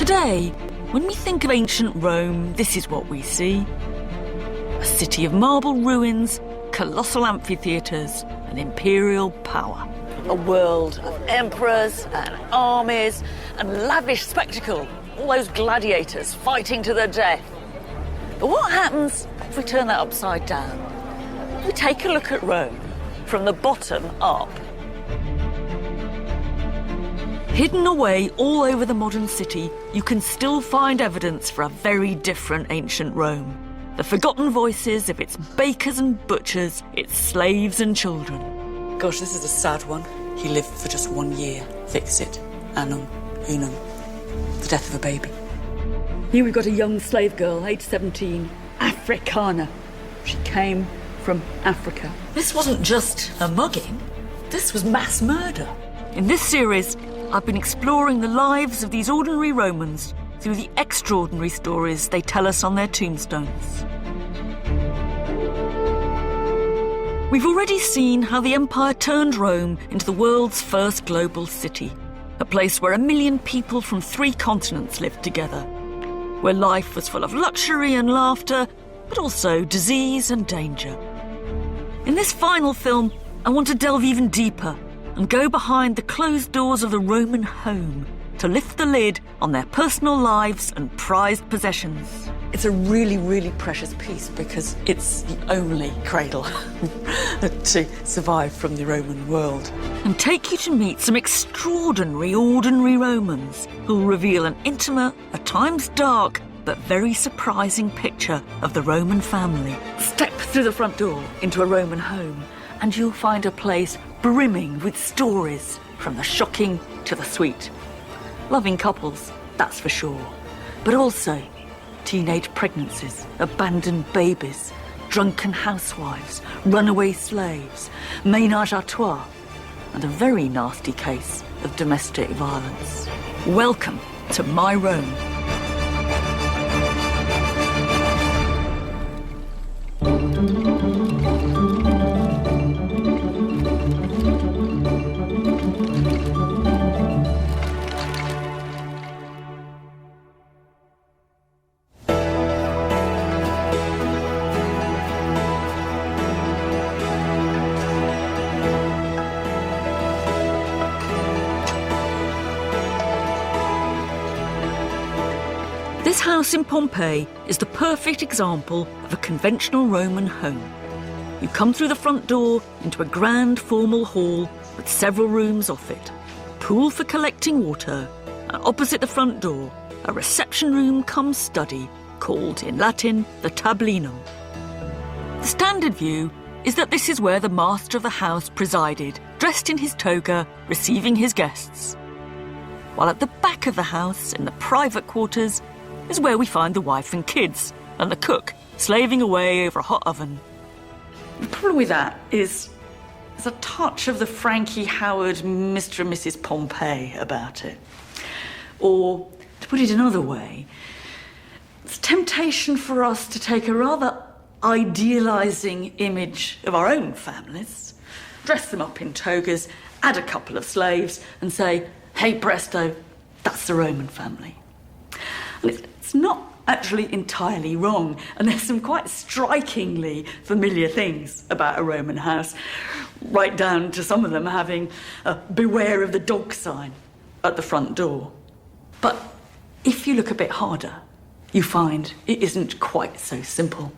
Today, when we think of ancient Rome, this is what we see. A city of marble ruins, colossal amphitheatres and imperial power. A world of emperors and armies and lavish spectacle. All those gladiators fighting to their death. But what happens if we turn that upside down? We take a look at Rome from the bottom up. Hidden away all over the modern city, you can still find evidence for a very different ancient Rome. The forgotten voices of its bakers and butchers, its slaves and children. Gosh, this is a sad one. He lived for just 1 year. Fixit, annum, unum. The death of a baby. Here we've got a young slave girl, aged 17, Africana. She came from Africa. This wasn't just a mugging, this was mass murder. In this series, I've been exploring the lives of these ordinary Romans through the extraordinary stories they tell us on their tombstones. We've already seen how the empire turned Rome into the world's first global city, a place where 1 million people from 3 continents lived together, where life was full of luxury and laughter, but also disease and danger. In this final film, I want to delve even deeper and go behind the closed doors of the Roman home to lift the lid on their personal lives and prized possessions. It's a really, really precious piece because it's the only cradle to survive from the Roman world. And take you to meet some extraordinary, ordinary Romans who'll reveal an intimate, at times dark, but very surprising picture of the Roman family. Step through the front door into a Roman home and you'll find a place brimming with stories, from the shocking to the sweet. Loving couples, that's for sure, but also teenage pregnancies, abandoned babies, drunken housewives, runaway slaves, ménage à trois, and a very nasty case of domestic violence. Welcome to my Rome. This house in Pompeii is the perfect example of a conventional Roman home. You come through the front door into a grand formal hall with several rooms off it, a pool for collecting water, and opposite the front door, a reception room cum study called, in Latin, the tablinum. The standard view is that this is where the master of the house presided, dressed in his toga, receiving his guests. While at the back of the house, in the private quarters, is where we find the wife and kids, and the cook slaving away over a hot oven. The problem with that is there's a touch of the Frankie Howard Mr. and Mrs. Pompeii about it. Or, to put it another way, it's temptation for us to take a rather idealising image of our own families, dress them up in togas, add a couple of slaves, and say, hey presto, that's the Roman family. And it's not actually entirely wrong, and there's some quite strikingly familiar things about a Roman house, right down to some of them having a beware of the dog sign at the front door. But if you look a bit harder, you find it isn't quite so simple.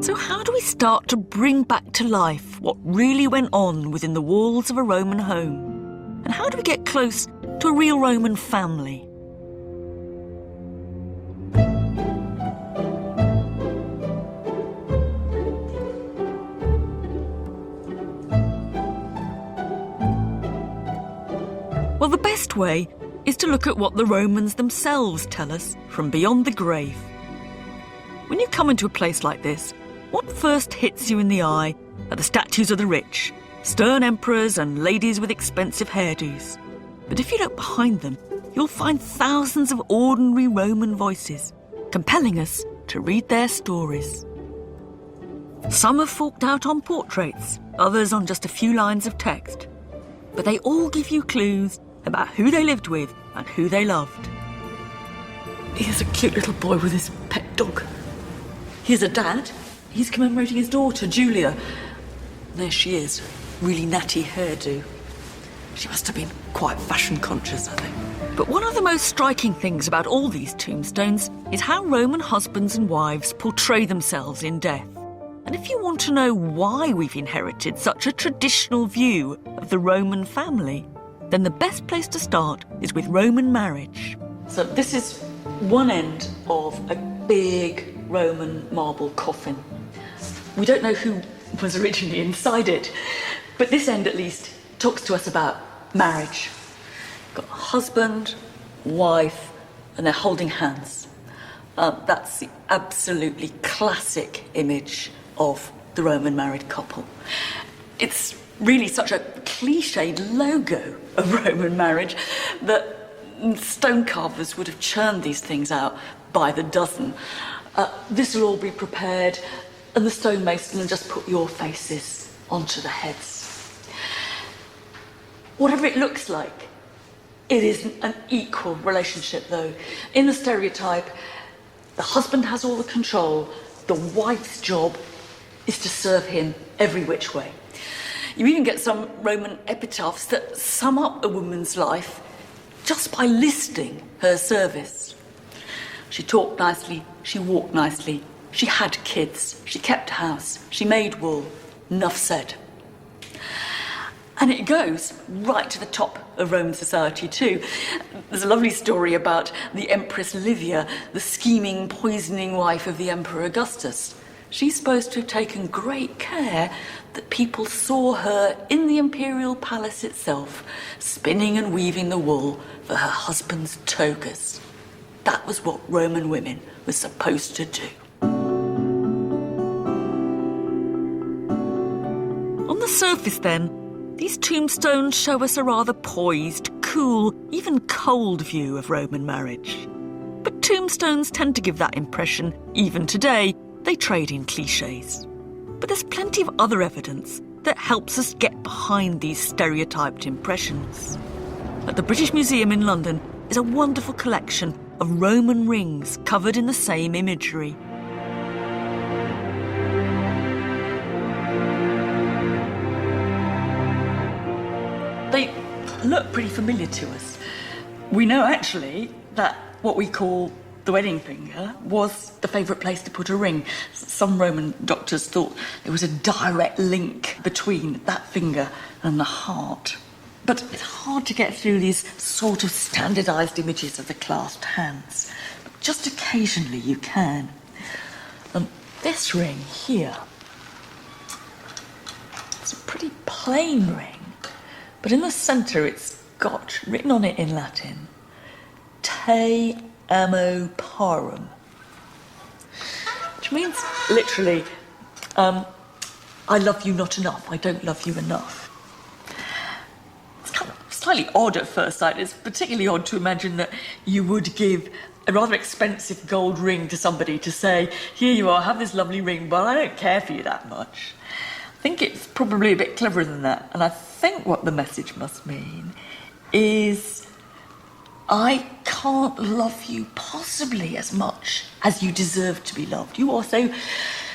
So how do we start to bring back to life what really went on within the walls of a Roman home? And how do we get close to a real Roman family? Well, the best way is to look at what the Romans themselves tell us from beyond the grave. When you come into a place like this, what first hits you in the eye are the statues of the rich, stern emperors and ladies with expensive hairdos. But if you look behind them, you'll find thousands of ordinary Roman voices, compelling us to read their stories. Some have forked out on portraits, others on just a few lines of text. But they all give you clues about who they lived with and who they loved. Here's a cute little boy with his pet dog. Here's a dad. He's commemorating his daughter, Julia. There she is, really natty hairdo. She must have been quite fashion conscious, I think. But one of the most striking things about all these tombstones is how Roman husbands and wives portray themselves in death. And if you want to know why we've inherited such a traditional view of the Roman family, then the best place to start is with Roman marriage. So this is one end of a big Roman marble coffin. We don't know who was originally inside it, but this end at least talks to us about marriage. Got a husband, wife, and they're holding hands. That's the absolutely classic image of the Roman married couple. It's really such a cliched logo of Roman marriage that stone carvers would have churned these things out by the dozen. This will all be prepared, and the stonemason will just put your faces onto the heads. Whatever it looks like, it isn't an equal relationship, though. In the stereotype, the husband has all the control. The wife's job is to serve him every which way. You even get some Roman epitaphs that sum up a woman's life just by listing her service. She talked nicely, she walked nicely, she had kids, she kept house, she made wool. Enough said. And it goes right to the top of Roman society too. There's a lovely story about the Empress Livia, the scheming, poisoning wife of the Emperor Augustus. She's supposed to have taken great care that people saw her in the imperial palace itself, spinning and weaving the wool for her husband's togas. That was what Roman women were supposed to do. On the surface, then, these tombstones show us a rather poised, cool, even cold view of Roman marriage. But tombstones tend to give that impression even today. They trade in cliches. But there's plenty of other evidence that helps us get behind these stereotyped impressions. At the British Museum in London is a wonderful collection of Roman rings covered in the same imagery. They look pretty familiar to us. We know actually that what we call the wedding finger was the favourite place to put a ring. Some Roman doctors thought there was a direct link between that finger and the heart. But it's hard to get through these sort of standardised images of the clasped hands. But just occasionally you can. This ring here, it's a pretty plain ring, but in the centre it's got, written on it in Latin, Te amo parum, which means literally, I love you not enough, I don't love you enough. It's kind of slightly odd at first sight. It's particularly odd to imagine that you would give a rather expensive gold ring to somebody to say, here you are, have this lovely ring, but I don't care for you that much. I think it's probably a bit cleverer than that, and I think what the message must mean is, I can't love you possibly as much as you deserve to be loved. You are so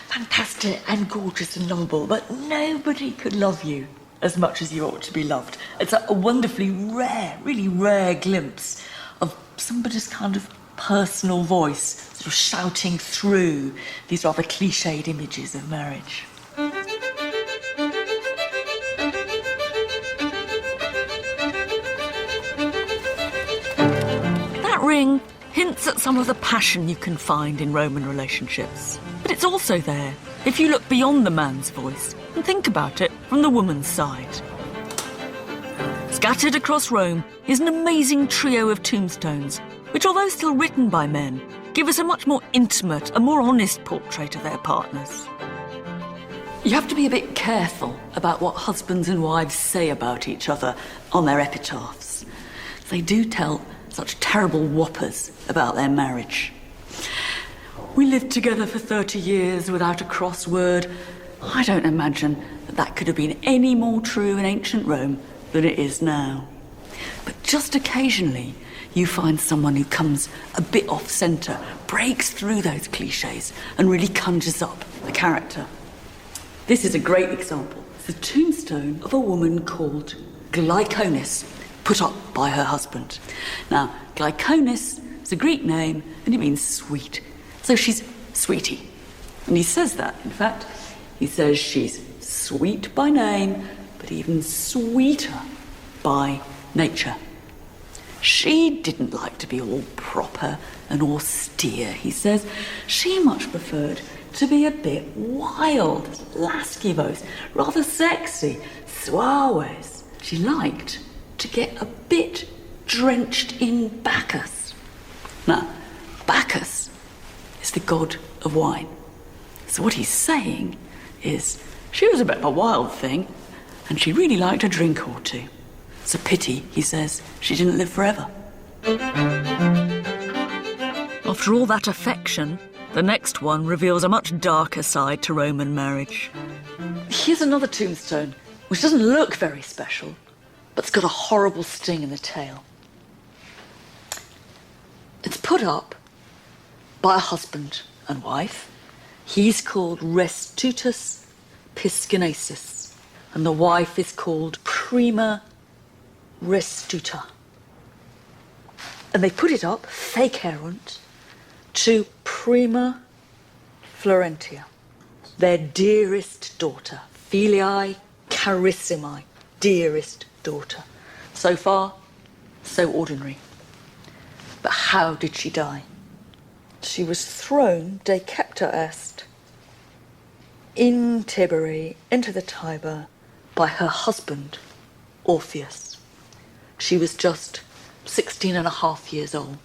fantastic and gorgeous and lovable, but nobody could love you as much as you ought to be loved. It's a wonderfully rare, really rare glimpse of somebody's kind of personal voice sort of shouting through these rather cliched images of marriage. Ring hints at some of the passion you can find in Roman relationships. But it's also there if you look beyond the man's voice and think about it from the woman's side. Scattered across Rome is an amazing trio of tombstones, which, although still written by men, give us a much more intimate and more honest portrait of their partners. You have to be a bit careful about what husbands and wives say about each other on their epitaphs. They do tell such terrible whoppers about their marriage. We lived together for 30 years without a cross word. I don't imagine that could have been any more true in ancient Rome than it is now. But just occasionally, you find someone who comes a bit off-centre, breaks through those cliches, and really conjures up a character. This is a great example. It's the tombstone of a woman called Glyconis, put up by her husband. Now, Glyconis is a Greek name, and it means sweet. So she's sweetie. And he says that, in fact. He says she's sweet by name, but even sweeter by nature. She didn't like to be all proper and austere, he says. She much preferred to be a bit wild, lascivos, rather sexy, suaves. She liked to get a bit drenched in Bacchus. Now, Bacchus is the god of wine. So what he's saying is she was a bit of a wild thing, and she really liked a drink or two. It's a pity, he says, she didn't live forever. After all that affection, the next one reveals a much darker side to Roman marriage. Here's another tombstone, which doesn't look very special, but it's got a horrible sting in the tail. It's put up by a husband and wife. He's called Restitutus Piscinacis, and the wife is called Prima Restuta. And they put it up, fake errant, to Prima Florentia, their dearest daughter, filiae carissimae, dearest daughter. So far, so ordinary. But how did she die? She was thrown, decepta est, in Tiberi, into the Tiber, by her husband, Orpheus. She was just 16 and a half years old.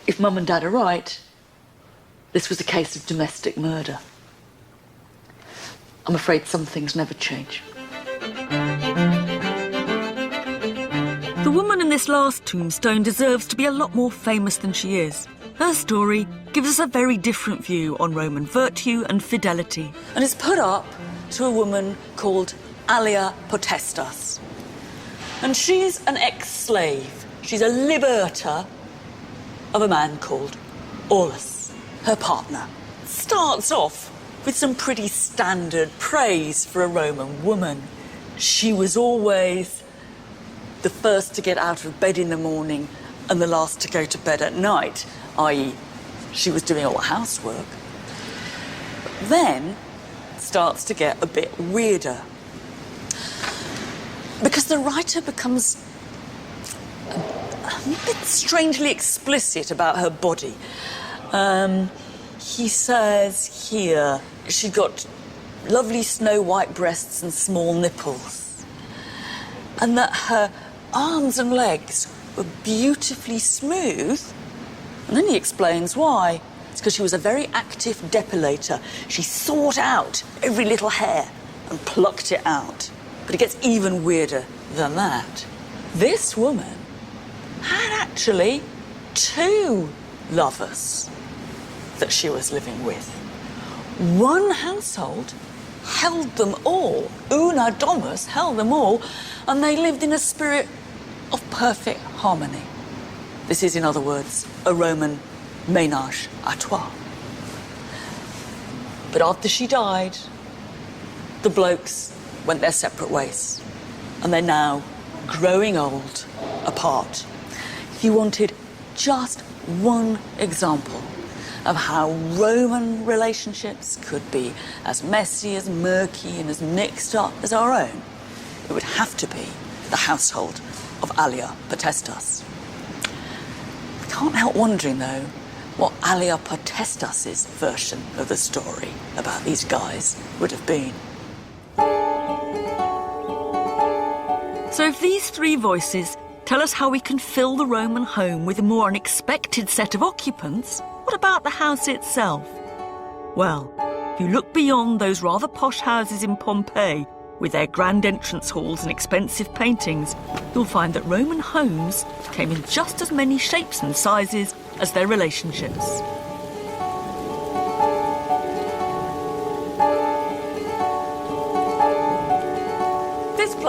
If Mum and Dad are right, this was a case of domestic murder. I'm afraid some things never change. The woman in this last tombstone deserves to be a lot more famous than she is. Her story gives us a very different view on Roman virtue and fidelity. And it's put up to a woman called Alia Potestas. And she's an ex-slave. She's a liberta of a man called Aulus, her partner. Starts off with some pretty standard praise for a Roman woman. She was always the first to get out of bed in the morning and the last to go to bed at night, i.e. she was doing all the housework. But then starts to get a bit weirder, because the writer becomes a bit strangely explicit about her body. He says here she got lovely snow-white breasts and small nipples, and that her arms and legs were beautifully smooth. And then he explains why. It's because she was a very active depilator. She sought out every little hair and plucked it out. But it gets even weirder than that. This woman had actually 2 lovers that she was living with. One household held them all. Una domus held them all, and they lived in a spirit of perfect harmony. This is, in other words, a Roman ménage à trois. But after she died, the blokes went their separate ways, and they're now growing old apart. If you wanted just one example of how Roman relationships could be as messy, as murky, and as mixed up as our own, it would have to be the household of Alia Potestas. I can't help wondering, though, what Alia Potestas' version of the story about these guys would have been. So if these 3 voices tell us how we can fill the Roman home with a more unexpected set of occupants, what about the house itself? Well, if you look beyond those rather posh houses in Pompeii with their grand entrance halls and expensive paintings, you'll find that Roman homes came in just as many shapes and sizes as their relationships.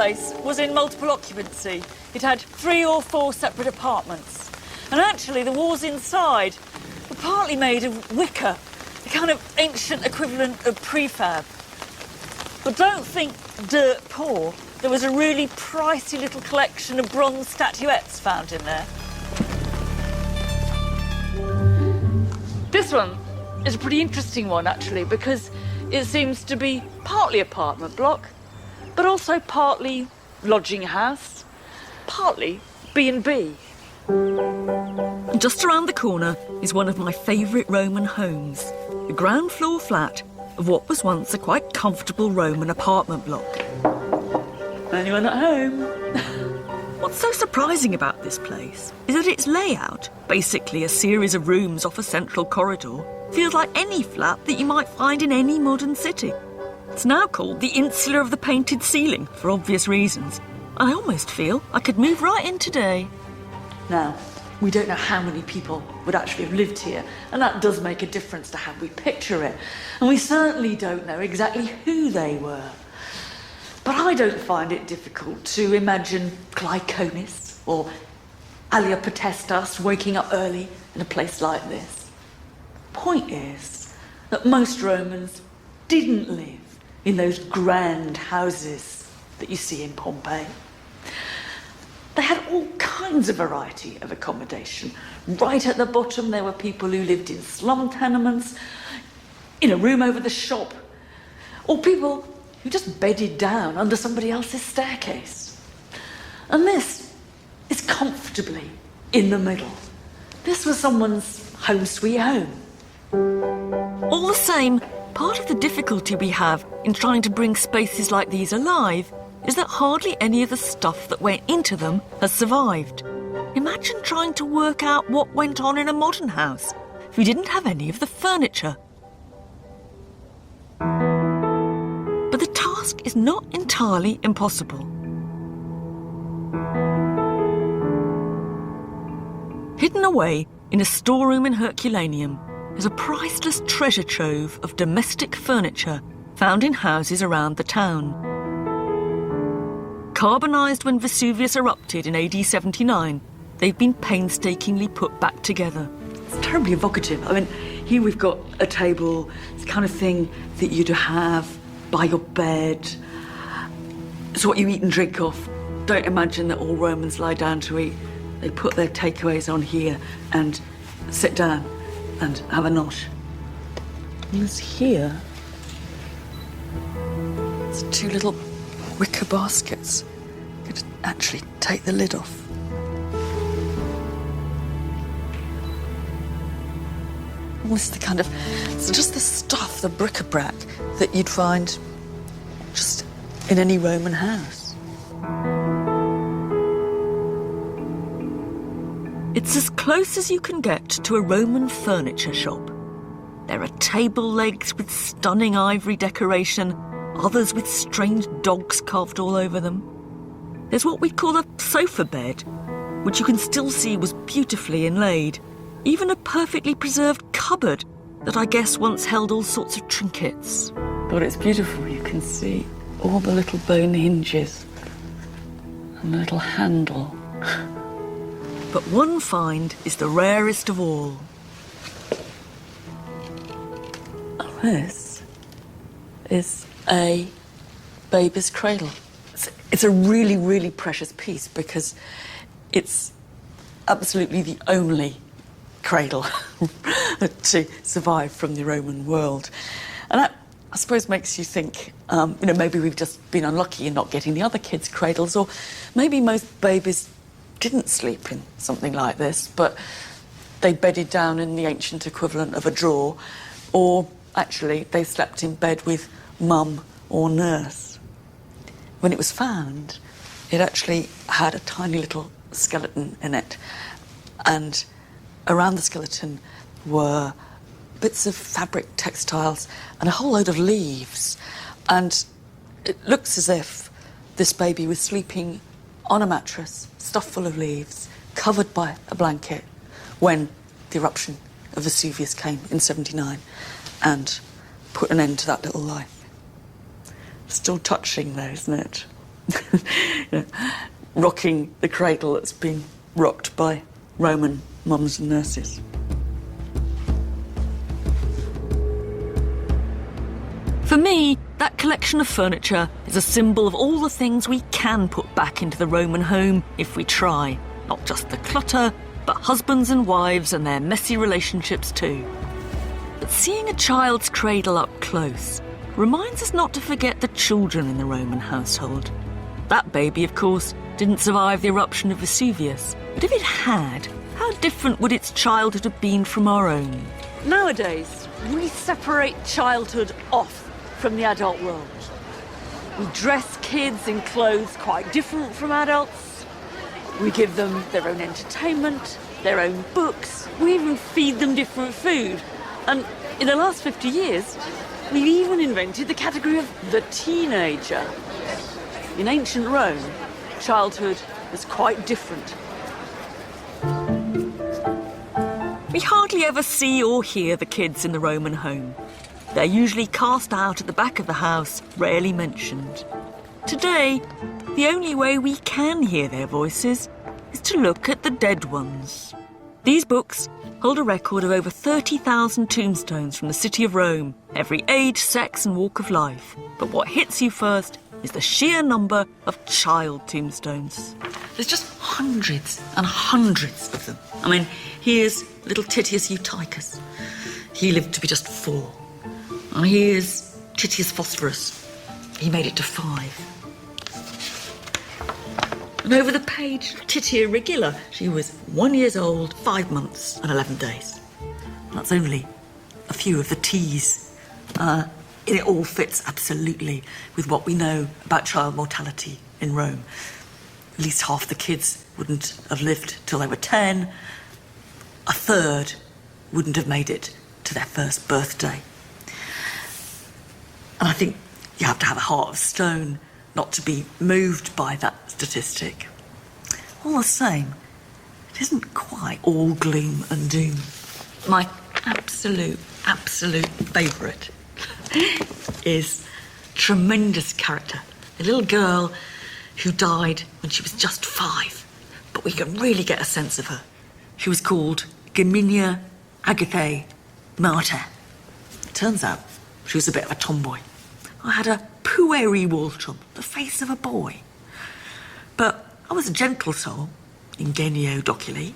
place was in multiple occupancy. It had 3 or 4 separate apartments. And actually the walls inside were partly made of wicker, the kind of ancient equivalent of prefab. But don't think dirt poor. There was a really pricey little collection of bronze statuettes found in there. This one is a pretty interesting one, actually, because it seems to be partly apartment block, but also partly lodging house, partly B&B. Just around the corner is one of my favourite Roman homes, the ground floor flat of what was once a quite comfortable Roman apartment block. Anyone at home? What's so surprising about this place is that its layout, basically a series of rooms off a central corridor, feels like any flat that you might find in any modern city. It's now called the Insula of the Painted Ceiling, for obvious reasons. I almost feel I could move right in today. Now, we don't know how many people would actually have lived here, and that does make a difference to how we picture it. And we certainly don't know exactly who they were. But I don't find it difficult to imagine Glyconis or Alia Potestas waking up early in a place like this. Point is that most Romans didn't live in those grand houses that you see in Pompeii. They had all kinds of variety of accommodation. Right at the bottom there were people who lived in slum tenements, in a room over the shop, or people who just bedded down under somebody else's staircase. And this is comfortably in the middle. This was someone's home sweet home. All the same, part of the difficulty we have in trying to bring spaces like these alive is that hardly any of the stuff that went into them has survived. Imagine trying to work out what went on in a modern house if we didn't have any of the furniture. But the task is not entirely impossible. Hidden away in a storeroom in Herculaneum is a priceless treasure trove of domestic furniture found in houses around the town. Carbonised when Vesuvius erupted in AD 79, they've been painstakingly put back together. It's terribly evocative. I mean, here we've got a table, it's the kind of thing that you'd have by your bed. It's what you eat and drink off. Don't imagine that all Romans lie down to eat. They put their takeaways on here and sit down and have a nosh. And there's here, it's 2 little wicker baskets. You could actually take the lid off. This is the kind of, it's just the stuff, the bric-a-brac that you'd find just in any Roman house. It's as close as you can get to a Roman furniture shop. There are table legs with stunning ivory decoration, others with strange dogs carved all over them. There's what we'd call a sofa bed, which you can still see was beautifully inlaid. Even a perfectly preserved cupboard that I guess once held all sorts of trinkets. God, it's beautiful. You can see all the little bone hinges and the little handle. But one find is the rarest of all. This is a baby's cradle. It's a really, really precious piece because it's absolutely the only cradle to survive from the Roman world. And that, I suppose, makes you think, maybe we've just been unlucky in not getting the other kids' cradles, or maybe most babies didn't sleep in something like this, but they bedded down in the ancient equivalent of a drawer, or actually they slept in bed with mum or nurse. When it was found, it actually had a tiny little skeleton in it, and around the skeleton were bits of fabric, textiles, and a whole load of leaves. And it looks as if this baby was sleeping on a mattress, stuffed full of leaves, covered by a blanket, when the eruption of Vesuvius came in 79 and put an end to that little life. Still touching though, isn't it? rocking the cradle that's been rocked by Roman mums and nurses. For me, that collection of furniture is a symbol of all the things we can put back into the Roman home if we try. Not just the clutter, but husbands and wives and their messy relationships too. But seeing a child's cradle up close reminds us not to forget the children in the Roman household. That baby, of course, didn't survive the eruption of Vesuvius. But if it had, how different would its childhood have been from our own? Nowadays, we separate childhood off from the adult world. We dress kids in clothes quite different from adults. We give them their own entertainment, their own books. We even feed them different food. And in the last 50 years, we've even invented the category of the teenager. In ancient Rome, childhood was quite different. We hardly ever see or hear the kids in the Roman home. They're usually cast out at the back of the house, rarely mentioned. Today, the only way we can hear their voices is to look at the dead ones. These books hold a record of over 30,000 tombstones from the city of Rome, every age, sex and walk of life. But what hits you first is the sheer number of child tombstones. There's just hundreds and hundreds of them. I mean, here's little Titius Eutychus. He lived to be just 4. And here's Titius Phosphorus. He made it to 5. And over the page, Titia Regilla. She was 1 year old, 5 months and 11 days. And that's only a few of the T's. It all fits absolutely with what we know about child mortality in Rome. At least half the kids wouldn't have lived till they were 10. A third wouldn't have made it to their first birthday. And I think you have to have a heart of stone not to be moved by that statistic. All the same, it isn't quite all gloom and doom. My absolute favourite is tremendous character. A little girl who died when she was just 5, but we can really get a sense of her. She was called Gaminia Agathae Martyr. Turns out she was a bit of a tomboy. I had a pueri Waltram, the face of a boy. But I was a gentle soul, ingenio doculi.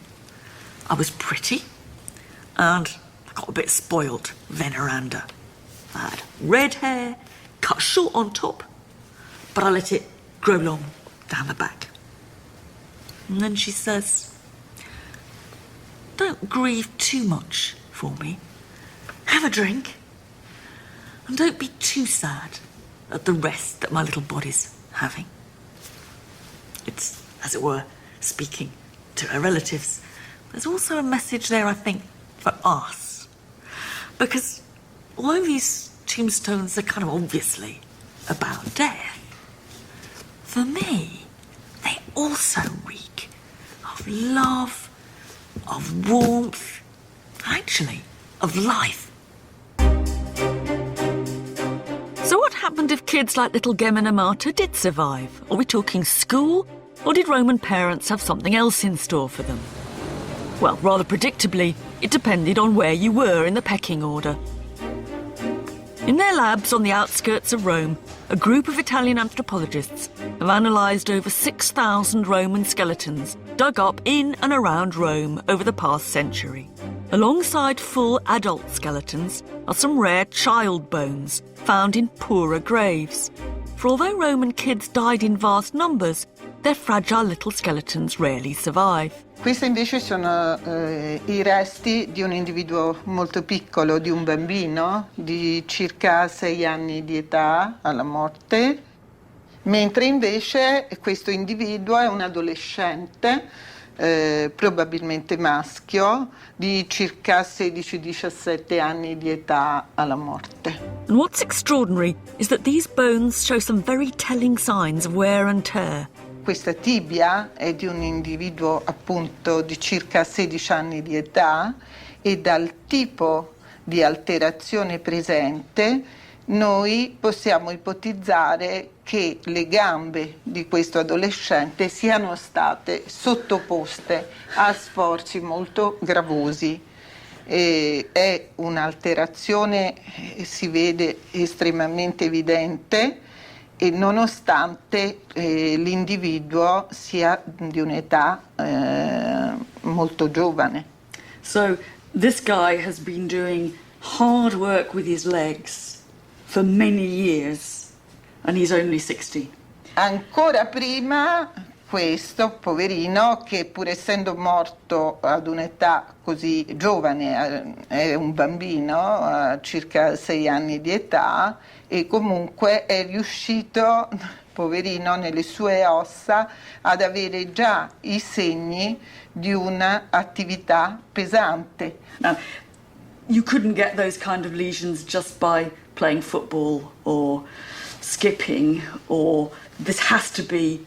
I was pretty, and I got a bit spoilt, veneranda. I had red hair, cut short on top, but I let it grow long down the back. And then she says, "Don't grieve too much for me. Have a drink. And don't be too sad at the rest that my little body's having." It's, as it were, speaking to her relatives. There's also a message there, I think, for us. Because although these tombstones are kind of obviously about death, for me, they also reek of love, of warmth, actually, of life. So what happened if kids like little Gemina Martyr did survive? Are we talking school, or did Roman parents have something else in store for them? Well, rather predictably, it depended on where you were in the pecking order. In their labs on the outskirts of Rome, a group of Italian anthropologists have analysed over 6,000 Roman skeletons dug up in and around Rome over the past century. Alongside full adult skeletons are some rare child bones found in poorer graves. For although Roman kids died in vast numbers, their fragile little skeletons rarely survive. Questi invece sono i resti di un individuo molto piccolo, di un bambino di circa 6 anni di età alla morte, mentre invece questo individuo è un adolescente, probabilmente maschio, di circa 16-17 anni di età alla morte. And what's extraordinary is that these bones show some very telling signs of wear and tear. Questa tibia è di un individuo appunto di circa 16 anni di età e dal tipo di alterazione presente noi possiamo ipotizzare che le gambe di questo adolescente siano state sottoposte a sforzi molto gravosi. È un'alterazione, si vede, estremamente evidente, e nonostante l'individuo sia di un'età molto giovane. So this guy has been doing hard work with his legs for many years and he's only 60. Ancora prima questo poverino, che pur essendo morto ad un'età così giovane, è un bambino a circa 6 anni di età, e comunque è riuscito, poverino, nelle sue ossa ad avere già i segni di un'attività pesante. Now, you couldn't get those kind of lesions just by playing football or skipping, or this has to be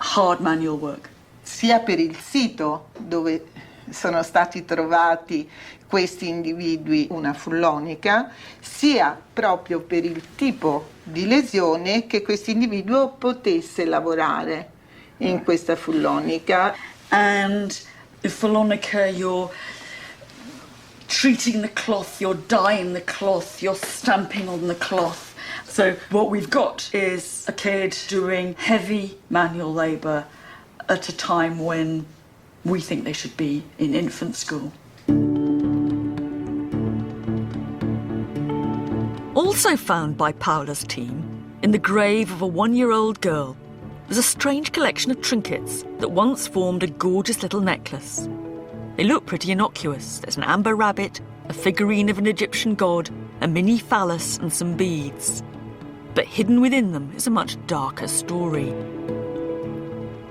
hard manual work. Sia per il sito dove sono stati trovati questi individui, una fullonica, sia proprio per il tipo di lesione che questo individuo potesse lavorare in questa fullonica. And in fullonica you're treating the cloth, you're dyeing the cloth, you're stamping on the cloth. So what we've got is a kid doing heavy manual labour at a time when we think they should be in infant school. Also found by Paula's team, in the grave of a 1-year-old girl, was a strange collection of trinkets that once formed a gorgeous little necklace. They look pretty innocuous. There's an amber rabbit, a figurine of an Egyptian god, a mini phallus and some beads. But hidden within them is a much darker story.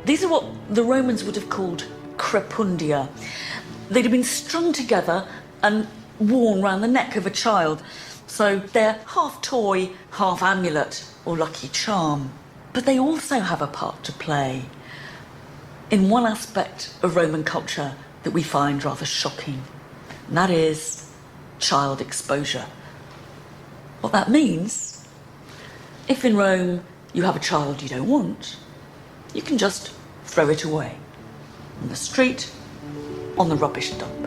These are what the Romans would have called crepundia. They'd have been strung together and worn round the neck of a child. So they're half toy, half amulet or lucky charm. But they also have a part to play in one aspect of Roman culture that we find rather shocking, and that is child exposure. What that means, if in Rome you have a child you don't want, you can just throw it away on the street, on the rubbish dump.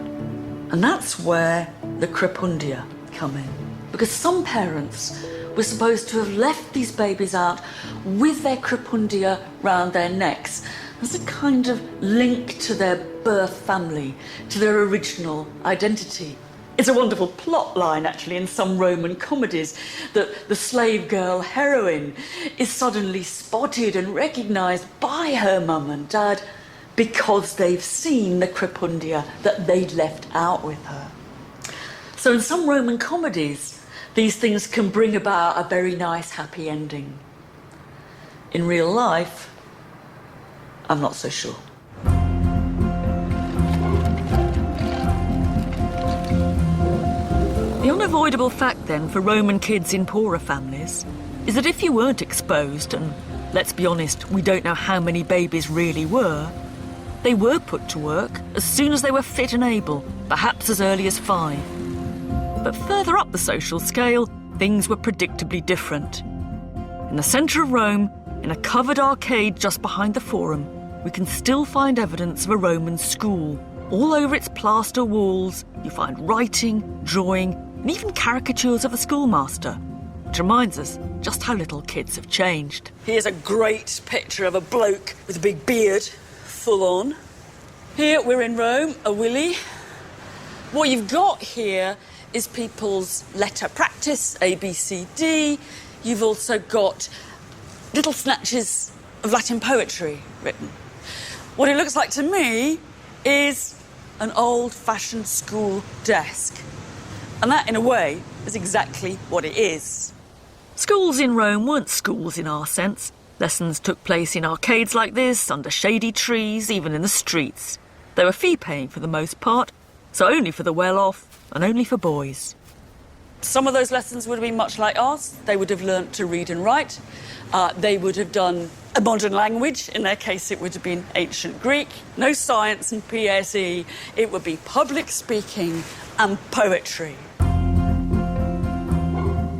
And that's where the crepundia come in. Because some parents were supposed to have left these babies out with their crepundia round their necks as a kind of link to their birth family, to their original identity. It's a wonderful plot line, actually, in some Roman comedies, that the slave girl heroine is suddenly spotted and recognised by her mum and dad because they've seen the crepundia that they'd left out with her. So in some Roman comedies, these things can bring about a very nice, happy ending. In real life, I'm not so sure. The unavoidable fact, then, for Roman kids in poorer families is that if you weren't exposed, and let's be honest, we don't know how many babies really were, they were put to work as soon as they were fit and able, perhaps as early as 5. But further up the social scale, things were predictably different. In the centre of Rome, in a covered arcade just behind the Forum, we can still find evidence of a Roman school. All over its plaster walls, you find writing, drawing, and even caricatures of the schoolmaster, which reminds us just how little kids have changed. Here's a great picture of a bloke with a big beard, full on. Here we're in Rome, a Willy. What you've got here is people's letter practice, A, B, C, D. You've also got little snatches of Latin poetry written. What it looks like to me is an old-fashioned school desk. And that, in a way, is exactly what it is. Schools in Rome weren't schools in our sense. Lessons took place in arcades like this, under shady trees, even in the streets. They were fee-paying for the most part, so only for the well-off and only for boys. Some of those lessons would have been much like ours. They would have learnt to read and write. They would have done a modern language. In their case, it would have been ancient Greek. No science and PSE. It would be public speaking and poetry.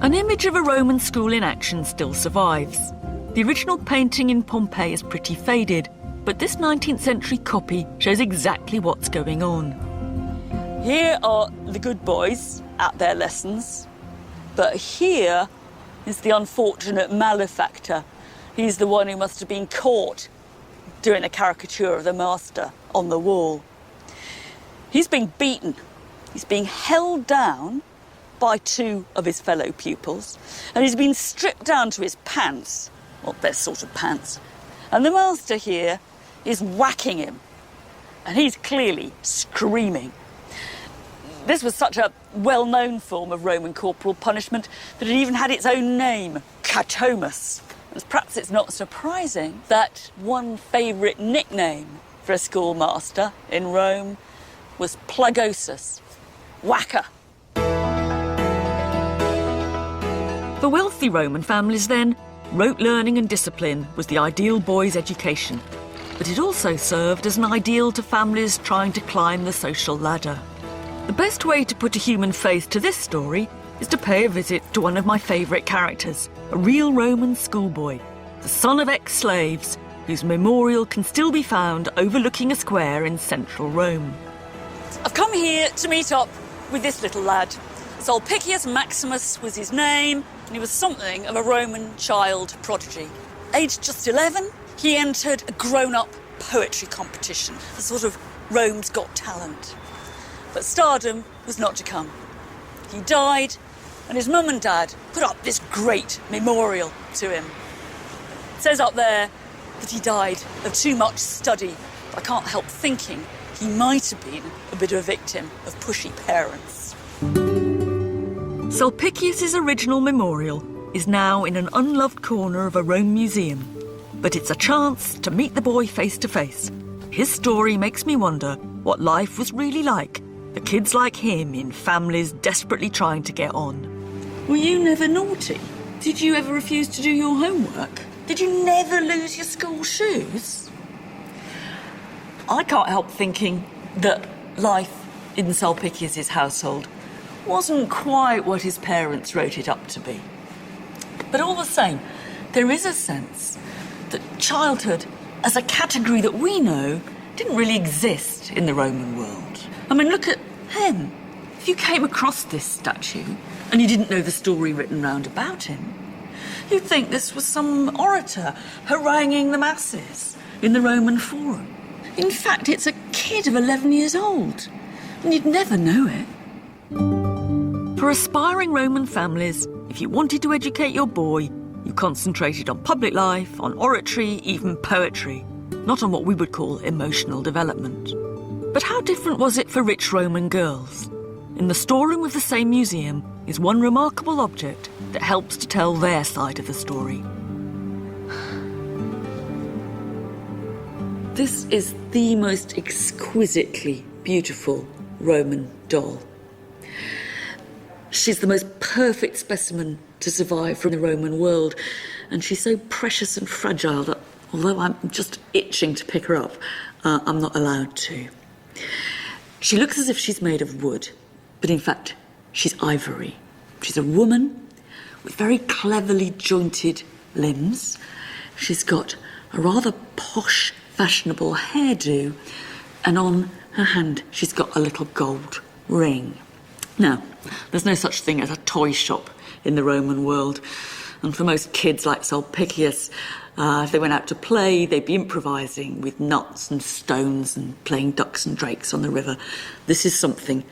And An image of a Roman school in action still survives. The original painting in Pompeii is pretty faded, but this 19th century copy shows exactly what's going on. Here are the good boys at their lessons, but here is the unfortunate malefactor. He's the one who must have been caught doing a caricature of the master on the wall. He's being beaten. He's being held down by two of his fellow pupils, and he's been stripped down to his pants. Well, they're sort of pants. And the master here is whacking him, and he's clearly screaming. This was such a well-known form of Roman corporal punishment that it even had its own name, catomus. And perhaps it's not surprising that one favourite nickname for a schoolmaster in Rome was plagosus, whacker. For wealthy Roman families then, rote learning and discipline was the ideal boy's education. But it also served as an ideal to families trying to climb the social ladder. The best way to put a human face to this story is to pay a visit to one of my favourite characters, a real Roman schoolboy, the son of ex-slaves, whose memorial can still be found overlooking a square in central Rome. I've come here to meet up with this little lad. Sulpicius Maximus was his name, and he was something of a Roman child prodigy. Aged just 11, he entered a grown-up poetry competition, a sort of Rome's Got Talent. But stardom was not to come. He died, and his mum and dad put up this great memorial to him. It says up there that he died of too much study, but I can't help thinking he might have been a bit of a victim of pushy parents. Sulpicius's original memorial is now in an unloved corner of a Rome museum, but it's a chance to meet the boy face to face. His story makes me wonder what life was really like for kids like him in families desperately trying to get on. Were you never naughty? Did you ever refuse to do your homework? Did you never lose your school shoes? I can't help thinking that life in Sulpicius's household wasn't quite what his parents wrote it up to be. But all the same, there is a sense that childhood, as a category that we know, didn't really exist in the Roman world. I mean, look at him. If you came across this statue and you didn't know the story written round about him, you'd think this was some orator haranguing the masses in the Roman Forum. In fact, it's a kid of 11 years old, and you'd never know it. For aspiring Roman families, if you wanted to educate your boy, you concentrated on public life, on oratory, even poetry, not on what we would call emotional development. But how different was it for rich Roman girls? In the storeroom of the same museum is one remarkable object that helps to tell their side of the story. This is the most exquisitely beautiful Roman doll. She's the most perfect specimen to survive from the Roman world, and she's so precious and fragile that although I'm just itching to pick her up, I'm not allowed to. She looks as if she's made of wood, but in fact, she's ivory. She's a woman with very cleverly jointed limbs. She's got a rather posh, fashionable hairdo, and on her hand, she's got a little gold ring. Now, there's no such thing as a toy shop in the Roman world, and for most kids like Sulpicius, if they went out to play, they'd be improvising with nuts and stones and playing ducks and drakes on the river. This is something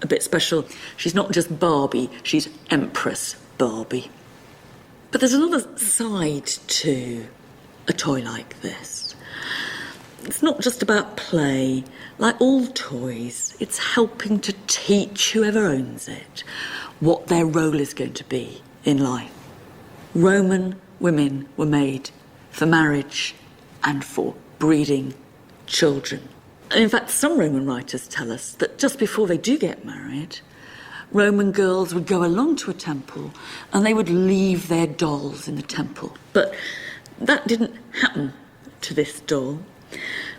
a bit special. She's not just Barbie, she's Empress Barbie. But there's another side to a toy like this. It's not just about play. Like all toys, it's helping to teach whoever owns it what their role is going to be in life. Roman women were made for marriage and for breeding children. And in fact, some Roman writers tell us that just before they do get married, Roman girls would go along to a temple and they would leave their dolls in the temple. But that didn't happen to this doll,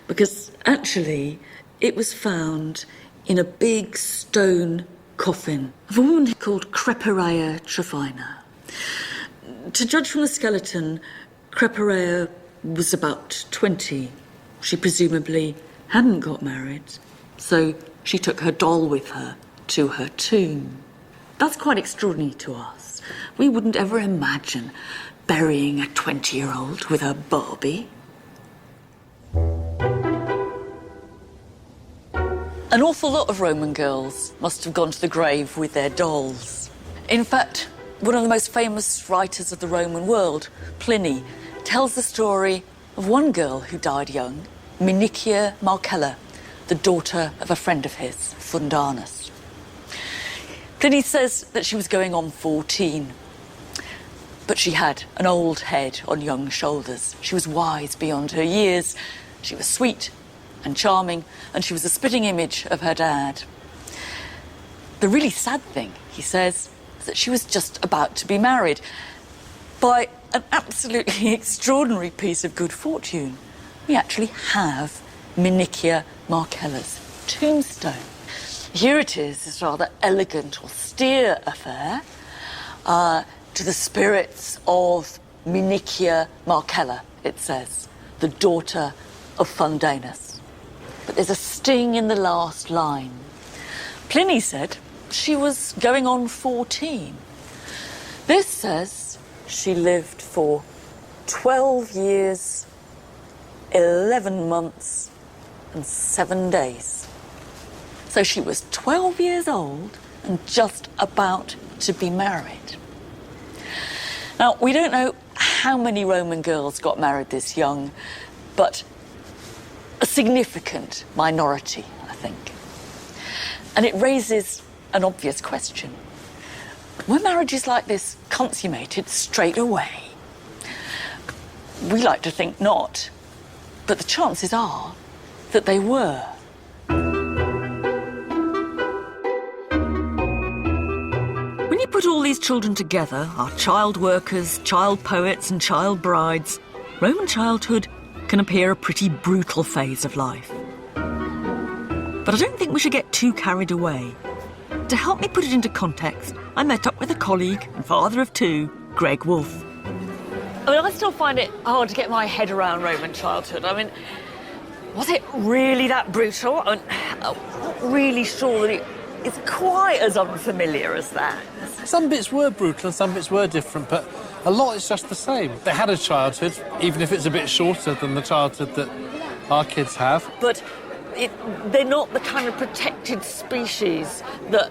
because actually it was found in a big stone coffin of a woman called Creperea Trifina. To judge from the skeleton, Creperea was about 20. She presumably hadn't got married, so she took her doll with her to her tomb. That's quite extraordinary to us. We wouldn't ever imagine burying a 20-year-old with her Barbie. An awful lot of Roman girls must have gone to the grave with their dolls. In fact, one of the most famous writers of the Roman world, Pliny, tells the story of one girl who died young, Minicia Marcella, the daughter of a friend of his, Fundanus. Pliny says that she was going on 14, but she had an old head on young shoulders. She was wise beyond her years. She was sweet and charming, and she was the spitting image of her dad. The really sad thing, he says, is that she was just about to be married by an absolutely extraordinary piece of good fortune. We actually have Minicia Marcella's tombstone. Here it is, this rather elegant, austere affair, to the spirits of Minicia Marcella, it says, the daughter of Fundanus. But there's a sting in the last line. Pliny said she was going on 14. This says she lived for 12 years, 11 months and 7 days. So she was 12 years old and just about to be married. Now, we don't know how many Roman girls got married this young, but a significant minority, I think. And it raises an obvious question. Were marriages like this consummated straight away? We like to think not, but the chances are that they were. When you put all these children together, our child workers, child poets and child brides, Roman childhood can appear a pretty brutal phase of life. But I don't think we should get too carried away. To help me put it into context, I met up with a colleague and father of two, Greg Wolfe. I mean, I still find it hard to get my head around Roman childhood. I mean, was it really that brutal? I'm not really sure that it's quite as unfamiliar as that. Some bits were brutal and some bits were different, but a lot is just the same. They had a childhood, even if it's a bit shorter than the childhood that our kids have. But they're not the kind of protected species that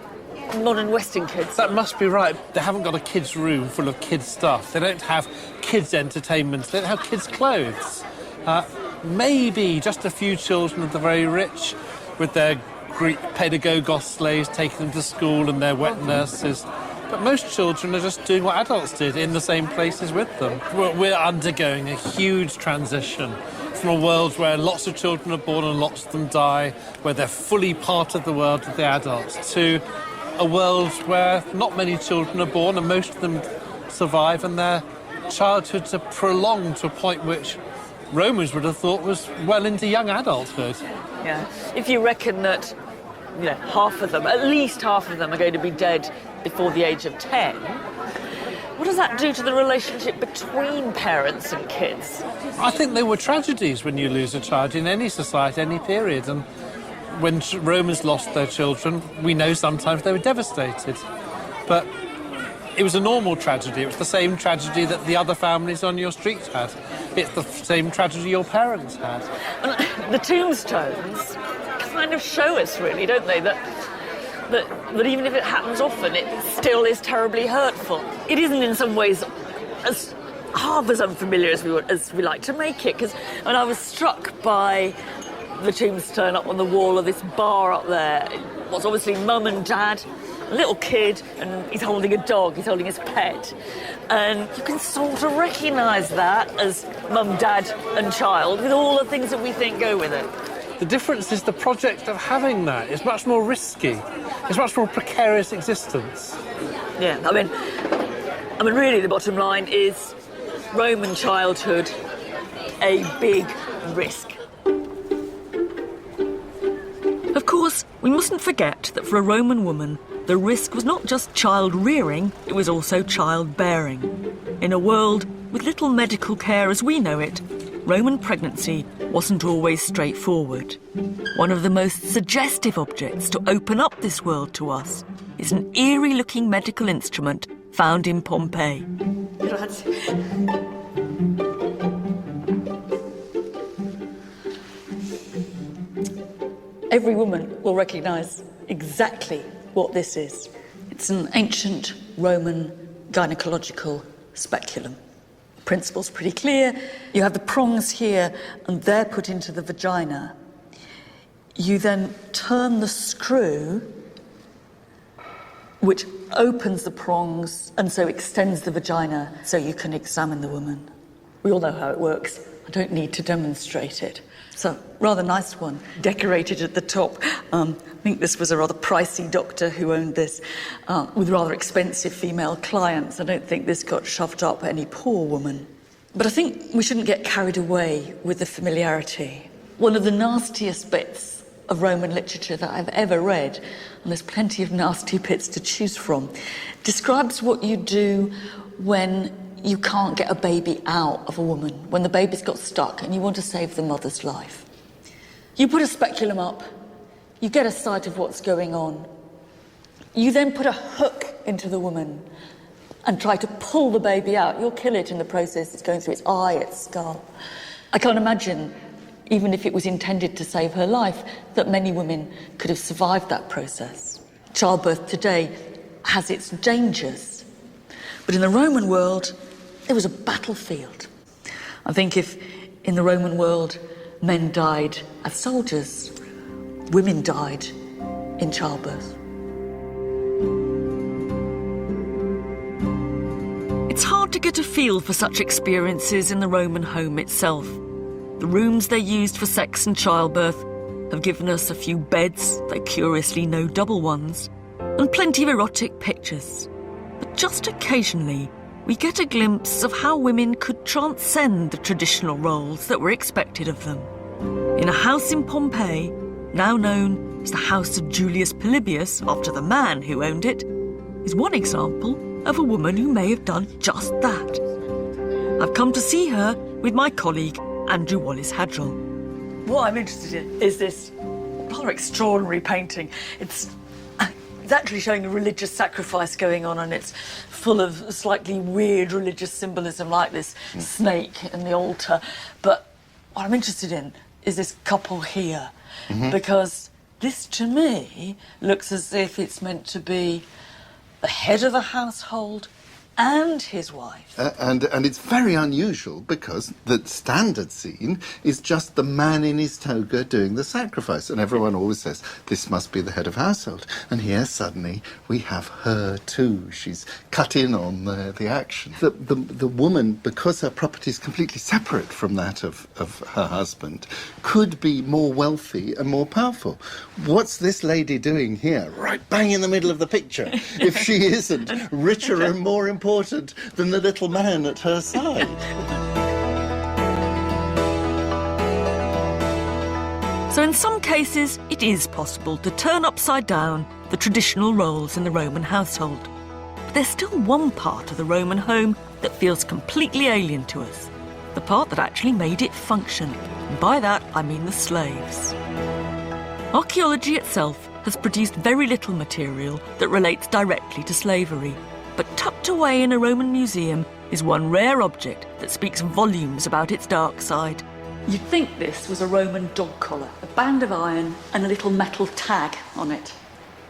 modern Western kids. That must be right. They haven't got a kids' room full of kids' stuff. They don't have kids' entertainment. They don't have kids' clothes. Maybe just a few children of the very rich with their Greek pedagogos slaves taking them to school and their wet nurses. But most children are just doing what adults did in the same places with them. We're undergoing a huge transition from a world where lots of children are born and lots of them die, where they're fully part of the world of the adults, to a world where not many children are born and most of them survive and their childhoods are prolonged to a point which Romans would have thought was well into young adulthood. Yeah. If you reckon that, half of them, at least half of them, are going to be dead before the age of 10, what does that do to the relationship between parents and kids? I think there were tragedies when you lose a child in any society, any period, and when Romans lost their children, we know sometimes they were devastated. But it was a normal tragedy. It was the same tragedy that the other families on your street had. It's the same tragedy your parents had. And the tombstones kind of show us, really, don't they, that even if it happens often, it still is terribly hurtful. It isn't in some ways half as unfamiliar as we like to make it, because I was struck by the tombstone up on the wall of this bar up there. It was obviously mum and dad, a little kid, and he's holding a dog, he's holding his pet. And you can sort of recognise that as mum, dad and child with all the things that we think go with it. The difference is the project of having that is much more risky. It's much more precarious existence. Yeah, I mean, really the bottom line is Roman childhood, a big risk. Of course, we mustn't forget that for a Roman woman, the risk was not just child rearing, it was also child bearing. In a world with little medical care as we know it, Roman pregnancy wasn't always straightforward. One of the most suggestive objects to open up this world to us is an eerie-looking medical instrument found in Pompeii. Every woman will recognise exactly what this is. It's an ancient Roman gynecological speculum. The principle's pretty clear. You have the prongs here, and they're put into the vagina. You then turn the screw, which opens the prongs and so extends the vagina so you can examine the woman. We all know how it works. I don't need to demonstrate it. It's a rather nice one, decorated at the top. I think this was a rather pricey doctor who owned this, with rather expensive female clients. I don't think this got shoved up any poor woman. But I think we shouldn't get carried away with the familiarity. One of the nastiest bits of Roman literature that I've ever read, and there's plenty of nasty bits to choose from, describes what you do when you can't get a baby out of a woman, when the baby's got stuck and you want to save the mother's life. You put a speculum up, you get a sight of what's going on. You then put a hook into the woman and try to pull the baby out. You'll kill it in the process. It's going through its eye, its skull. I can't imagine, even if it was intended to save her life, that many women could have survived that process. Childbirth today has its dangers, but in the Roman world, it was a battlefield. I think if in the Roman world men died as soldiers, women died in childbirth. It's hard to get a feel for such experiences in the Roman home itself. The rooms they used for sex and childbirth have given us a few beds, though curiously no double ones, and plenty of erotic pictures. But just occasionally, we get a glimpse of how women could transcend the traditional roles that were expected of them. In a house in Pompeii, now known as the House of Julius Polybius, after the man who owned it, is one example of a woman who may have done just that. I've come to see her with my colleague, Andrew Wallace-Hadrill. What I'm interested in is this rather extraordinary painting. It's actually showing a religious sacrifice going on, and it's full of slightly weird religious symbolism like this snake and the altar. But what I'm interested in is this couple here, because this to me looks as if it's meant to be the head of the household and his wife. And it's very unusual because the standard scene is just the man in his toga doing the sacrifice, and everyone always says this must be the head of household, and here suddenly we have her too. She's cut in on the action. The woman, because her property is completely separate from that of her husband, could be more wealthy and more powerful. What's this lady doing here, right bang in the middle of the picture, if she isn't richer and more important than the little man at her side? So in some cases, it is possible to turn upside down the traditional roles in the Roman household. But there's still one part of the Roman home that feels completely alien to us, the part that actually made it function. And by that, I mean the slaves. Archaeology itself has produced very little material that relates directly to slavery. But tucked away in a Roman museum is one rare object that speaks volumes about its dark side. You'd think this was a Roman dog collar, a band of iron and a little metal tag on it.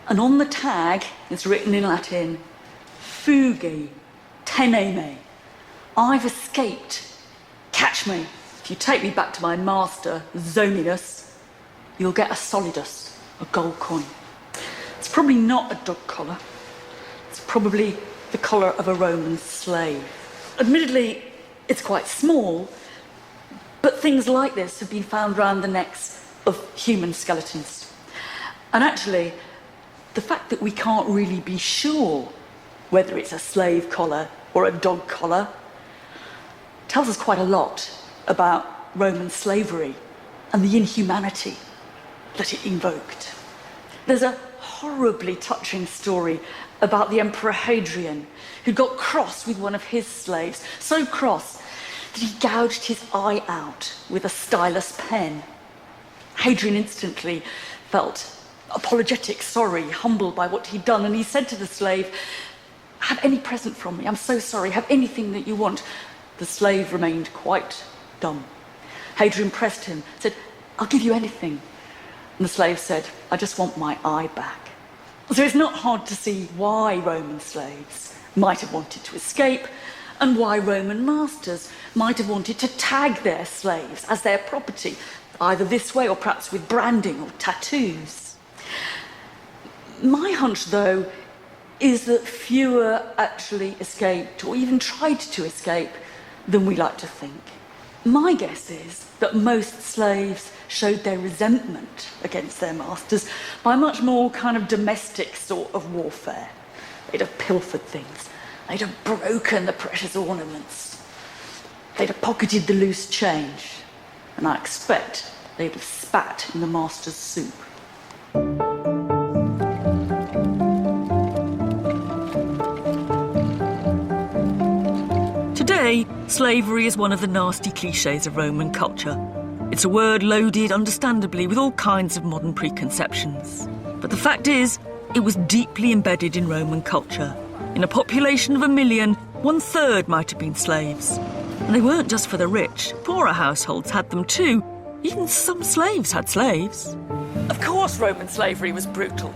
And on the tag, it's written in Latin, Fugi, teneme. I've escaped. Catch me. If you take me back to my master, Zoninus, you'll get a solidus, a gold coin. It's probably not a dog collar. It's probably the collar of a Roman slave. Admittedly, it's quite small, but things like this have been found around the necks of human skeletons. And actually, the fact that we can't really be sure whether it's a slave collar or a dog collar tells us quite a lot about Roman slavery and the inhumanity that it invoked. There's a horribly touching story about the Emperor Hadrian, who got cross with one of his slaves, so cross that he gouged his eye out with a stylus pen. Hadrian instantly felt apologetic, sorry, humbled by what he'd done, and he said to the slave, "Have any present from me, I'm so sorry, have anything that you want." The slave remained quite dumb. Hadrian pressed him, said, "I'll give you anything." And the slave said, "I just want my eye back." So it's not hard to see why Roman slaves might have wanted to escape, and why Roman masters might have wanted to tag their slaves as their property, either this way or perhaps with branding or tattoos. My hunch, though, is that fewer actually escaped or even tried to escape than we like to think. My guess is that most slaves showed their resentment against their masters by much more kind of domestic sort of warfare. They'd have pilfered things, they'd have broken the precious ornaments, they'd have pocketed the loose change, and I expect they'd have spat in the master's soup. Today, slavery is one of the nasty cliches of Roman culture. It's a word loaded, understandably, with all kinds of modern preconceptions. But the fact is, it was deeply embedded in Roman culture. In a population of 1 million, 1/3 might have been slaves. And they weren't just for the rich. Poorer households had them too. Even some slaves had slaves. Of course Roman slavery was brutal,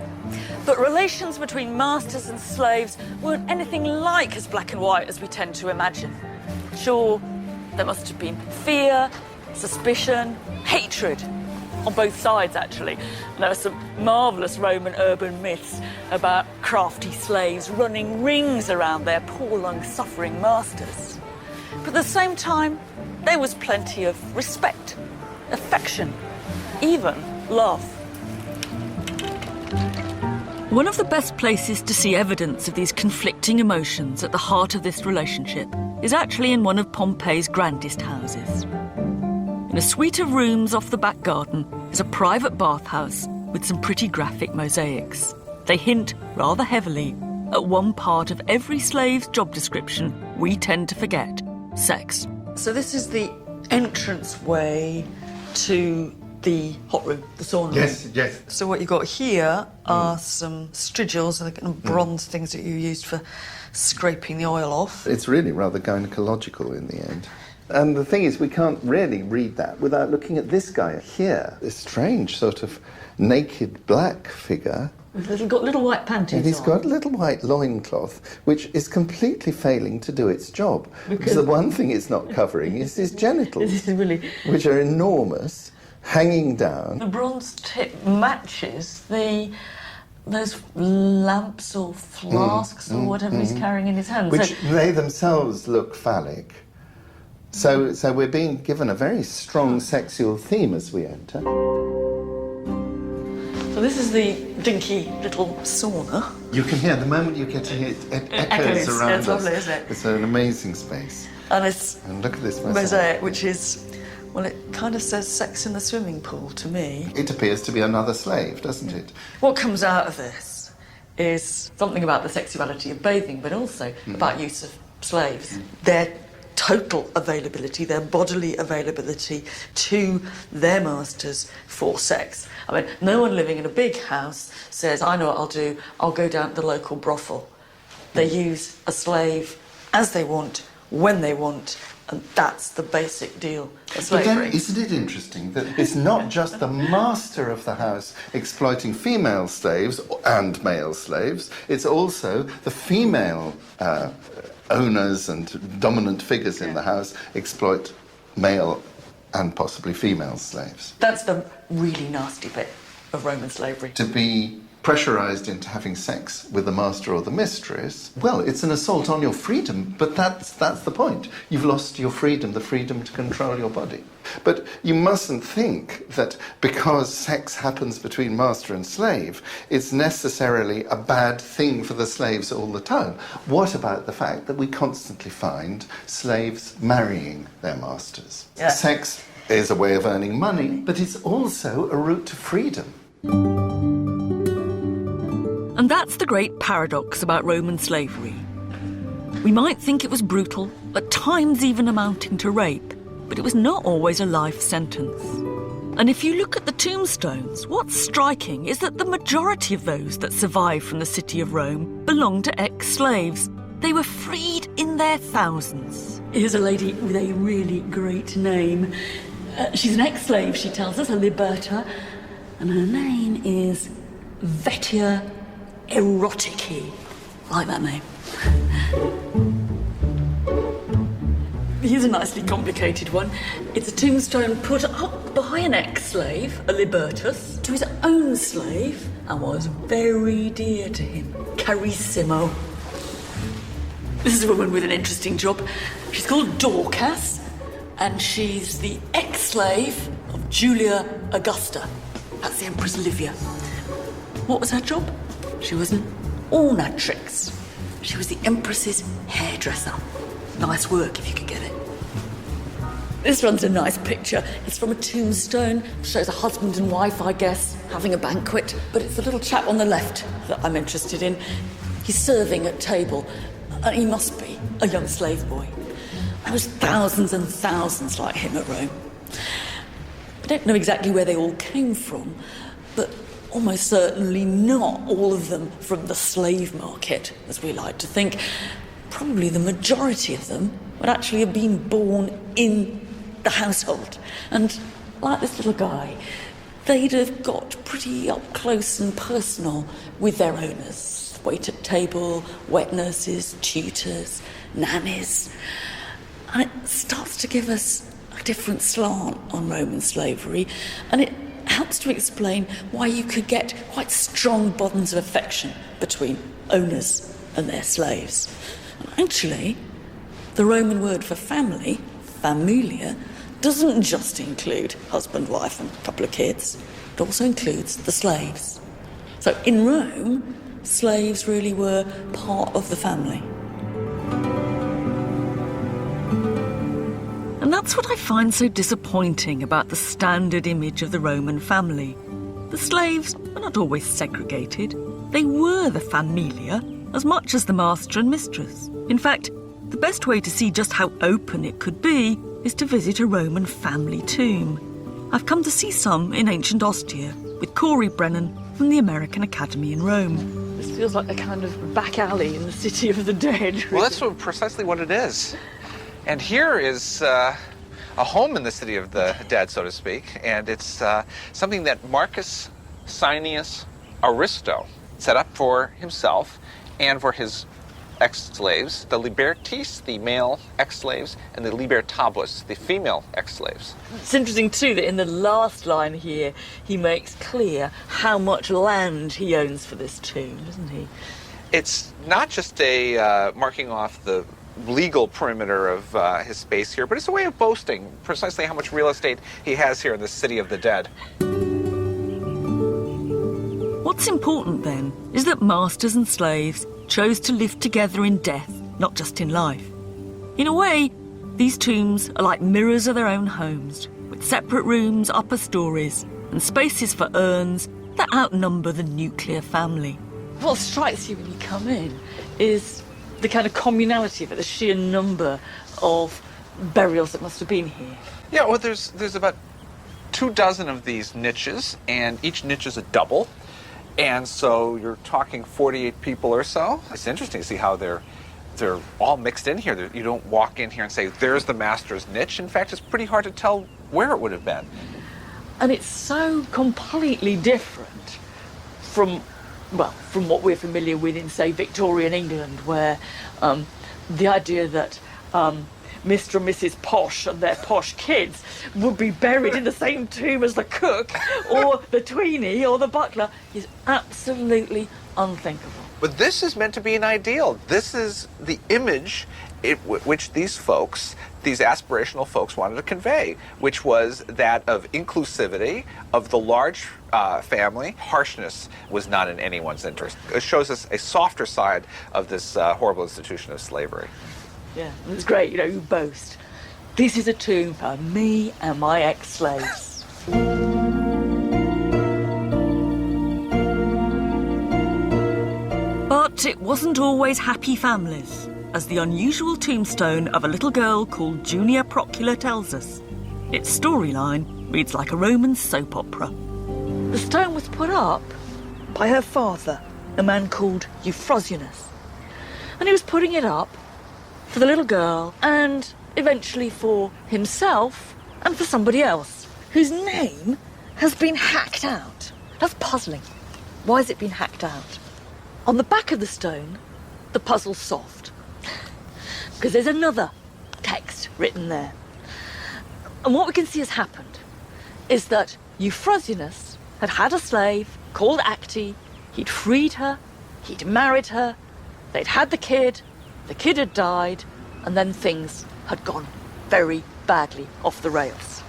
but relations between masters and slaves weren't anything like as black and white as we tend to imagine. Sure, there must have been fear, suspicion, hatred, on both sides actually. There are some marvellous Roman urban myths about crafty slaves running rings around their poor, long-suffering masters. But at the same time, there was plenty of respect, affection, even love. One of the best places to see evidence of these conflicting emotions at the heart of this relationship is actually in one of Pompeii's grandest houses. In a suite of rooms off the back garden is a private bathhouse with some pretty graphic mosaics. They hint, rather heavily, at one part of every slave's job description we tend to forget: sex. So this is the entranceway to the hot room, the sauna room. Yes. So what you've got here are some strigils, the kind of bronze things that you used for scraping the oil off. It's really rather gynecological in the end. And the thing is, we can't really read that without looking at this guy here. This strange sort of naked black figure. He's got little white panties And he's on. got a little white loincloth, which is completely failing to do its job. Because the one thing it's not covering is his genitals, This is really... which are enormous, hanging down. The bronze tip matches those lamps or flasks or whatever he's carrying in his hands. Which they themselves look phallic. So we're being given a very strong sexual theme as we enter. So this is the dinky little sauna. You can hear, the moment you get in it echoes around It's us. lovely, isn't it? It's an amazing space. And it's And look at this mosaic, which is, well, it kind of says sex in the swimming pool to me. It appears to be another slave, doesn't it? What comes out of this is something about the sexuality of bathing, but also about use of slaves. Their total availability, their bodily availability to their masters for sex. I mean, no one living in a big house says, I know what I'll do, I'll go down to the local brothel. They use a slave as they want, when they want, and that's the basic deal of But slavery. then, isn't it interesting that it's not just the master of the house exploiting female slaves and male slaves, it's also the female owners and dominant figures in the house exploit male and possibly female slaves. That's the really nasty bit of Roman slavery. To be pressurised into having sex with the master or the mistress, well, it's an assault on your freedom, but that's the point. You've lost your freedom, the freedom to control your body. But you mustn't think that because sex happens between master and slave, it's necessarily a bad thing for the slaves all the time. What about the fact that we constantly find slaves marrying their masters? Yeah. Sex is a way of earning money, but it's also a route to freedom. And that's the great paradox about Roman slavery. We might think it was brutal, at times even amounting to rape, but it was not always a life sentence. And if you look at the tombstones, what's striking is that the majority of those that survived from the city of Rome belonged to ex-slaves. They were freed in their thousands. Here's a lady with a really great name. She's an ex-slave, she tells us, a liberta, and her name is Vetia Erotici. I like that name. Here's a nicely complicated one. It's a tombstone put up by an ex-slave, a libertus, to his own slave, and was very dear to him, Carissimo. This is a woman with an interesting job. She's called Dorcas, and she's the ex-slave of Julia Augusta. That's the Empress Livia. What was her job? She was an ornatrix. She was the Empress's hairdresser. Nice work if you could get it. This one's a nice picture. It's from a tombstone. Shows a husband and wife, I guess, having a banquet. But it's the little chap on the left that I'm interested in. He's serving at table. And he must be a young slave boy. There was thousands and thousands like him at Rome. I don't know exactly where they all came from, but almost certainly not all of them from the slave market, as we like to think. Probably the majority of them would actually have been born in the household. And like this little guy, they'd have got pretty up close and personal with their owners. Wait at table, wet nurses, tutors, nannies. And it starts to give us a different slant on Roman slavery, and it helps to explain why you could get quite strong bonds of affection between owners and their slaves. And actually, the Roman word for family, familia, doesn't just include husband, wife and a couple of kids. It also includes the slaves. So in Rome, slaves really were part of the family. And that's what I find so disappointing about the standard image of the Roman family. The slaves were not always segregated. They were the familia as much as the master and mistress. In fact, the best way to see just how open it could be is to visit a Roman family tomb. I've come to see some in ancient Ostia with Corey Brennan from the American Academy in Rome. This feels like a kind of back alley in the city of the dead. Really. Well, that's precisely what it is. And here is a home in the city of the dead, so to speak, and it's something that Marcus Sinius Aristo set up for himself and for his ex-slaves, the libertis, the male ex-slaves, and the libertables, the female ex-slaves. It's interesting, too, that in the last line here, he makes clear how much land he owns for this tomb, doesn't he? It's not just a marking off the legal perimeter of his space here, but it's a way of boasting precisely how much real estate he has here in the city of the dead. What's important, then, is that masters and slaves chose to live together in death, not just in life. In a way, these tombs are like mirrors of their own homes, with separate rooms, upper stories, and spaces for urns that outnumber the nuclear family. What strikes you when you come in is the kind of communality of it, the sheer number of burials that must have been here. Yeah, well, there's about 24 of these niches, and each niche is a double. And so you're talking 48 people or so. It's interesting to see how they're all mixed in here. You don't walk in here and say, there's the master's niche. In fact, it's pretty hard to tell where it would have been. And it's so completely different from what we're familiar with in, say, Victorian England, where the idea that Mr. and Mrs. Posh and their posh kids would be buried in the same tomb as the cook or the tweenie or the butler is absolutely unthinkable. But this is meant to be an ideal. This is the image which these folks, these aspirational folks, wanted to convey, which was that of inclusivity, of the large family. Harshness was not in anyone's interest. It shows us a softer side of this horrible institution of slavery. Yeah, it's great, you boast. This is a tomb for me and my ex-slaves. But it wasn't always happy families, as the unusual tombstone of a little girl called Junia Procula tells us. Its storyline reads like a Roman soap opera. The stone was put up by her father, a man called Euphrosyne. And he was putting it up for the little girl and eventually for himself and for somebody else whose name has been hacked out. That's puzzling. Why has it been hacked out? On the back of the stone, the puzzle's solved. Because there's another text written there. And what we can see has happened is that Euphrosyne had had a slave called Acte. He'd freed her, he'd married her, they'd had the kid had died, and then things had gone very badly off the rails.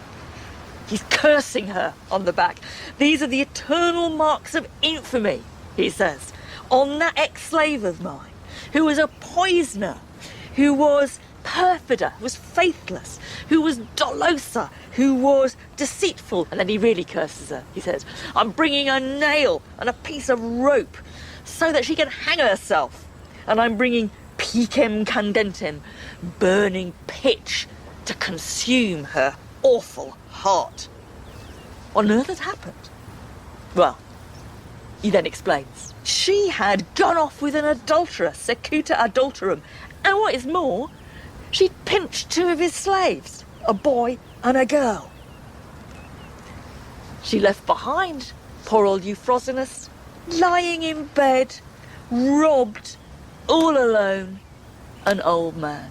He's cursing her on the back. These are the eternal marks of infamy, he says, on that ex-slave of mine, who was a poisoner, who was perfider, who was faithless, who was dolosa, who was deceitful. And then he really curses her. He says, I'm bringing a nail and a piece of rope so that she can hang herself. And I'm bringing picem candentem, burning pitch, to consume her awful heart. What on earth had happened? Well, he then explains. She had gone off with an adulterer, secuta adulterum. And what is more, she'd pinched two of his slaves, a boy and a girl. She left behind poor old Euphrosyne, lying in bed, robbed, all alone, an old man.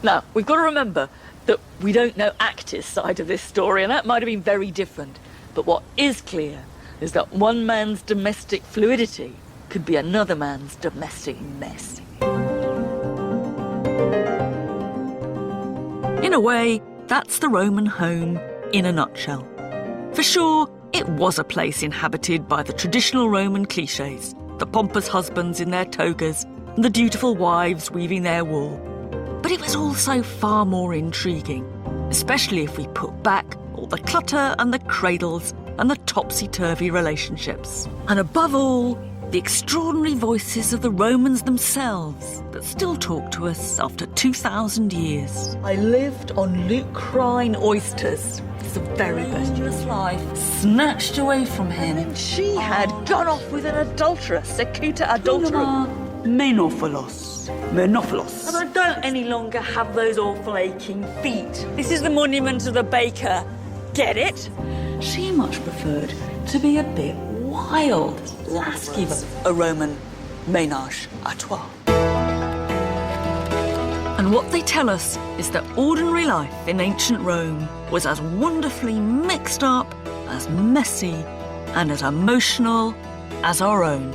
Now, we've got to remember that we don't know Acte's side of this story, and that might have been very different. But what is clear is that one man's domestic fluidity could be another man's domestic mess. In a way, that's the Roman home in a nutshell. For sure, it was a place inhabited by the traditional Roman clichés, the pompous husbands in their togas and the dutiful wives weaving their wool. But it was also far more intriguing, especially if we put back all the clutter and the cradles and the topsy-turvy relationships. And above all, the extraordinary voices of the Romans themselves that still talk to us after 2,000 years. I lived on lucrine oysters. It's the very best. Life snatched away from him. And she had gone off with an adulterer, secuta adulterum. Menophilos. And I don't any longer have those awful aching feet. This is the monument of the baker. Get it? She much preferred to be a bit wild. Let's give a Roman ménage à trois. And what they tell us is that ordinary life in ancient Rome was as wonderfully mixed up, as messy, and as emotional as our own.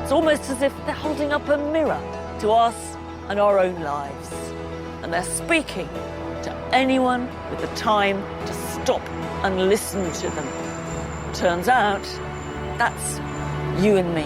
It's almost as if they're holding up a mirror to us and our own lives. And they're speaking to anyone with the time to stop and listen to them. Turns out, that's you and me.